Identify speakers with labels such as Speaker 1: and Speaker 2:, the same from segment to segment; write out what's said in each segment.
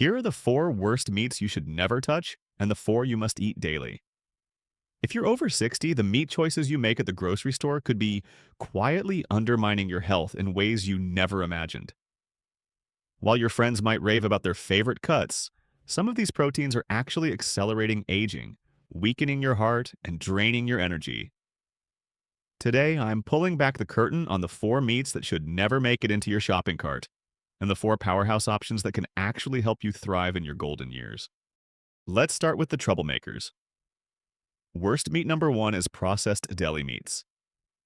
Speaker 1: Here are the 4 worst meats you should never touch and the 4 you must eat daily. If you're over 60, the meat choices you make at the grocery store could be quietly undermining your health in ways you never imagined. While your friends might rave about their favorite cuts, some of these proteins are actually accelerating aging, weakening your heart, and draining your energy. Today, I'm pulling back the curtain on the 4 meats that should never make it into your shopping cart, and the 4 powerhouse options that can actually help you thrive in your golden years. Let's start with the troublemakers. Worst meat number 1 is processed deli meats.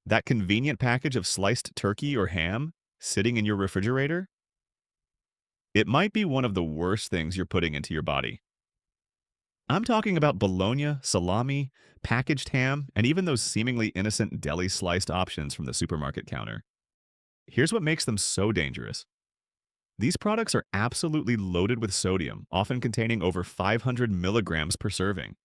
Speaker 1: That convenient package of sliced turkey or ham sitting in your refrigerator? It might be one of the worst things you're putting into your body. I'm talking about bologna, salami, packaged ham, and even those seemingly innocent deli sliced options from the supermarket counter. Here's what makes them so dangerous. These products are absolutely loaded with sodium, often containing over 500 milligrams per serving.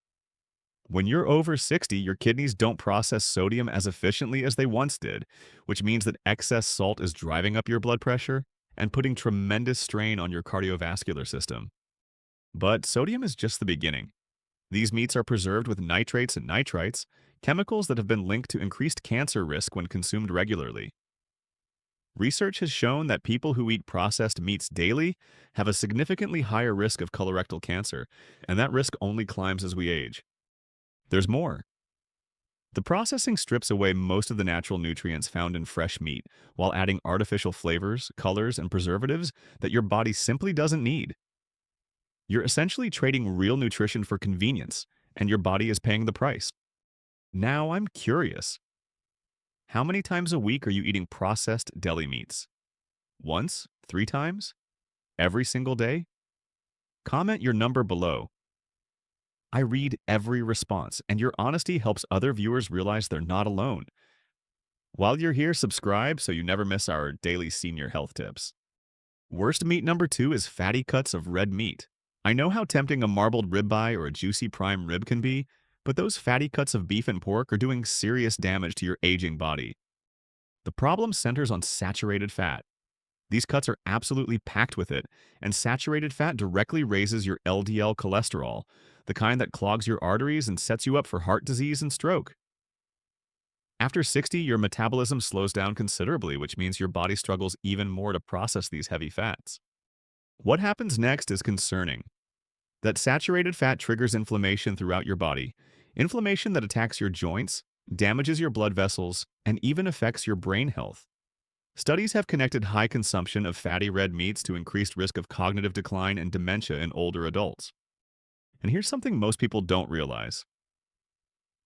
Speaker 1: When you're over 60, your kidneys don't process sodium as efficiently as they once did, which means that excess salt is driving up your blood pressure and putting tremendous strain on your cardiovascular system. But sodium is just the beginning. These meats are preserved with nitrates and nitrites, chemicals that have been linked to increased cancer risk when consumed regularly. Research has shown that people who eat processed meats daily have a significantly higher risk of colorectal cancer, and that risk only climbs as we age. There's more. The processing strips away most of the natural nutrients found in fresh meat while adding artificial flavors, colors, and preservatives that your body simply doesn't need. You're essentially trading real nutrition for convenience, and your body is paying the price. Now I'm curious. How many times a week are you eating processed deli meats? Once? 3 times? Every single day? Comment your number below. I read every response, and your honesty helps other viewers realize they're not alone. While you're here, subscribe so you never miss our daily senior health tips. Worst meat number 2 is fatty cuts of red meat. I know how tempting a marbled ribeye or a juicy prime rib can be, but those fatty cuts of beef and pork are doing serious damage to your aging body. The problem centers on saturated fat. These cuts are absolutely packed with it, and saturated fat directly raises your LDL cholesterol, the kind that clogs your arteries and sets you up for heart disease and stroke. After 60, your metabolism slows down considerably, which means your body struggles even more to process these heavy fats. What happens next is concerning. That saturated fat triggers inflammation throughout your body, inflammation that attacks your joints, damages your blood vessels, and even affects your brain health. Studies have connected high consumption of fatty red meats to increased risk of cognitive decline and dementia in older adults. And here's something most people don't realize.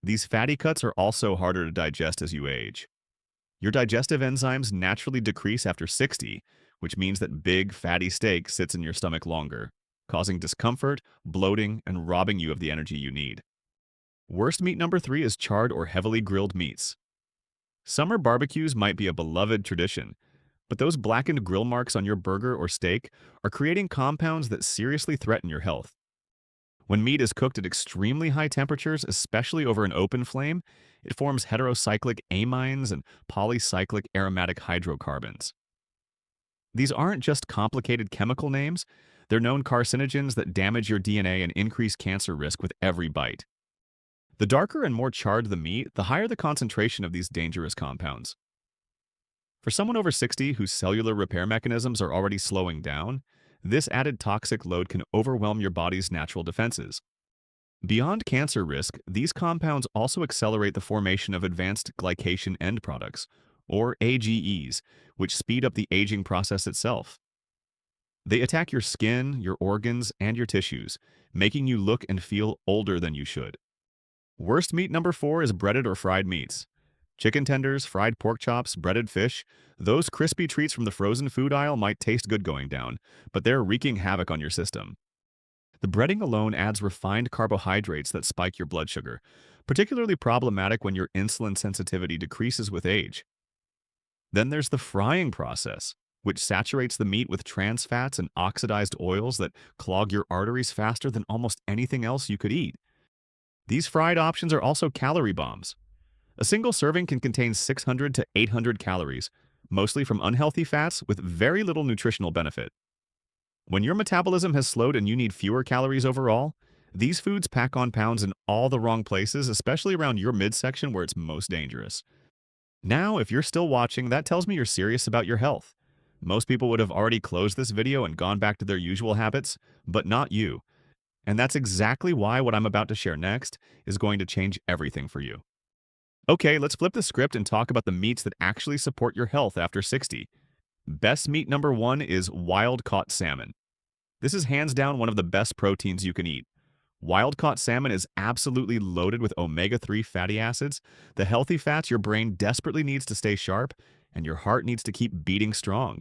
Speaker 1: These fatty cuts are also harder to digest as you age. Your digestive enzymes naturally decrease after 60, which means that big, fatty steak sits in your stomach longer, causing discomfort, bloating, and robbing you of the energy you need. Worst meat number 3 is charred or heavily grilled meats. Summer barbecues might be a beloved tradition, but those blackened grill marks on your burger or steak are creating compounds that seriously threaten your health. When meat is cooked at extremely high temperatures, especially over an open flame, it forms heterocyclic amines and polycyclic aromatic hydrocarbons. These aren't just complicated chemical names, they're known carcinogens that damage your DNA and increase cancer risk with every bite. The darker and more charred the meat, the higher the concentration of these dangerous compounds. For someone over 60 whose cellular repair mechanisms are already slowing down, this added toxic load can overwhelm your body's natural defenses. Beyond cancer risk, these compounds also accelerate the formation of advanced glycation end products, or AGEs, which speed up the aging process itself. They attack your skin, your organs, and your tissues, making you look and feel older than you should. Worst meat number 4 is breaded or fried meats. Chicken tenders, fried pork chops, breaded fish, those crispy treats from the frozen food aisle might taste good going down, but they're wreaking havoc on your system. The breading alone adds refined carbohydrates that spike your blood sugar, particularly problematic when your insulin sensitivity decreases with age. Then there's the frying process, which saturates the meat with trans fats and oxidized oils that clog your arteries faster than almost anything else you could eat. These fried options are also calorie bombs. A single serving can contain 600 to 800 calories, mostly from unhealthy fats with very little nutritional benefit. When your metabolism has slowed and you need fewer calories overall, these foods pack on pounds in all the wrong places, especially around your midsection where it's most dangerous. Now, if you're still watching, that tells me you're serious about your health. Most people would have already closed this video and gone back to their usual habits, but not you. And that's exactly why what I'm about to share next is going to change everything for you. Okay, let's flip the script and talk about the meats that actually support your health after 60. Best meat number one is wild-caught salmon. This is hands down one of the best proteins you can eat. Wild-caught salmon is absolutely loaded with omega-3 fatty acids, the healthy fats your brain desperately needs to stay sharp and your heart needs to keep beating strong.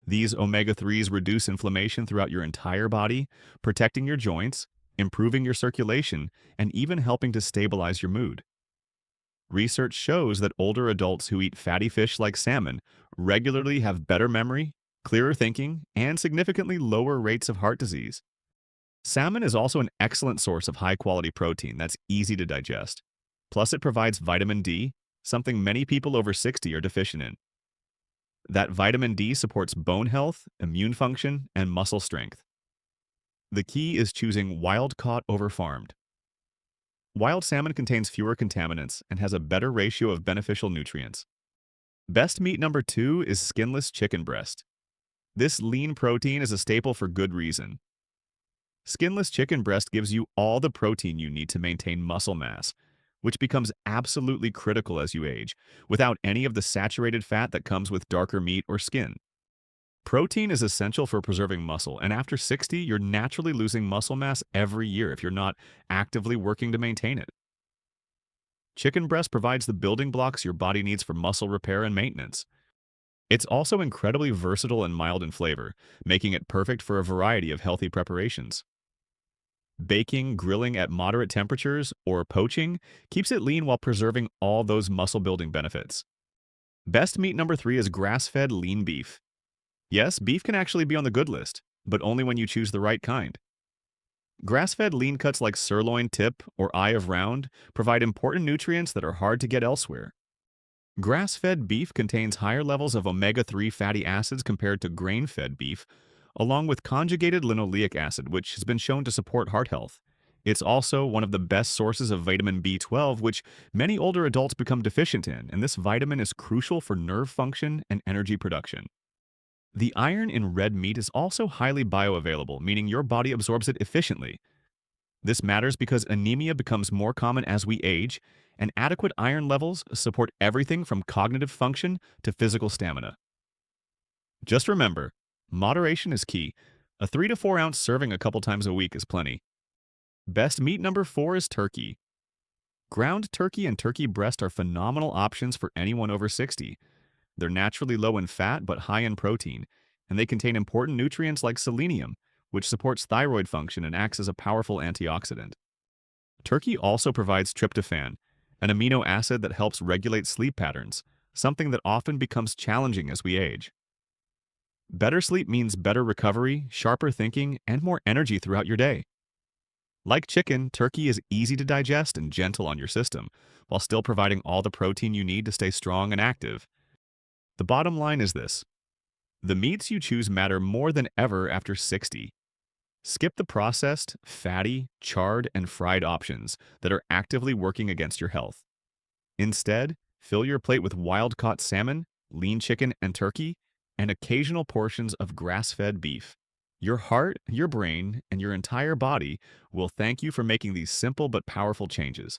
Speaker 1: These omega-3s reduce inflammation throughout your entire body, protecting your joints, improving your circulation, and even helping to stabilize your mood. Research shows that older adults who eat fatty fish like salmon regularly have better memory, clearer thinking, and significantly lower rates of heart disease. Salmon is also an excellent source of high-quality protein that's easy to digest. Plus, it provides vitamin D, something many people over 60 are deficient in. That vitamin D supports bone health, immune function, and muscle strength. The key is choosing wild-caught over farmed. Wild salmon contains fewer contaminants and has a better ratio of beneficial nutrients. Best meat number two is skinless chicken breast. This lean protein is a staple for good reason. Skinless chicken breast gives you all the protein you need to maintain muscle mass, which becomes absolutely critical as you age, without any of the saturated fat that comes with darker meat or skin. Protein is essential for preserving muscle, and after 60, you're naturally losing muscle mass every year if you're not actively working to maintain it. Chicken breast provides the building blocks your body needs for muscle repair and maintenance. It's also incredibly versatile and mild in flavor, making it perfect for a variety of healthy preparations. Baking, grilling at moderate temperatures, or poaching keeps it lean while preserving all those muscle-building benefits. Best meat number three is grass-fed lean beef. Yes, beef can actually be on the good list, but only when you choose the right kind. Grass-fed lean cuts like sirloin tip or eye of round provide important nutrients that are hard to get elsewhere. Grass-fed beef contains higher levels of omega-3 fatty acids compared to grain-fed beef, along with conjugated linoleic acid, which has been shown to support heart health. It's also one of the best sources of vitamin B12, which many older adults become deficient in, and this vitamin is crucial for nerve function and energy production. The iron in red meat is also highly bioavailable, meaning your body absorbs it efficiently. This matters because anemia becomes more common as we age, and adequate iron levels support everything from cognitive function to physical stamina. Just remember, moderation is key. A 3 to 4 ounce serving a couple times a week is plenty. Best meat number four is turkey. Ground turkey and turkey breast are phenomenal options for anyone over 60. They're naturally low in fat but high in protein, and they contain important nutrients like selenium, which supports thyroid function and acts as a powerful antioxidant. Turkey also provides tryptophan, an amino acid that helps regulate sleep patterns, something that often becomes challenging as we age. Better sleep means better recovery, sharper thinking, and more energy throughout your day. Like chicken, turkey is easy to digest and gentle on your system, while still providing all the protein you need to stay strong and active. The bottom line is this: the meats you choose matter more than ever after 60. Skip the processed, fatty, charred, and fried options that are actively working against your health. Instead, fill your plate with wild-caught salmon, lean chicken and turkey, and occasional portions of grass-fed beef. Your heart, your brain, and your entire body will thank you for making these simple but powerful changes.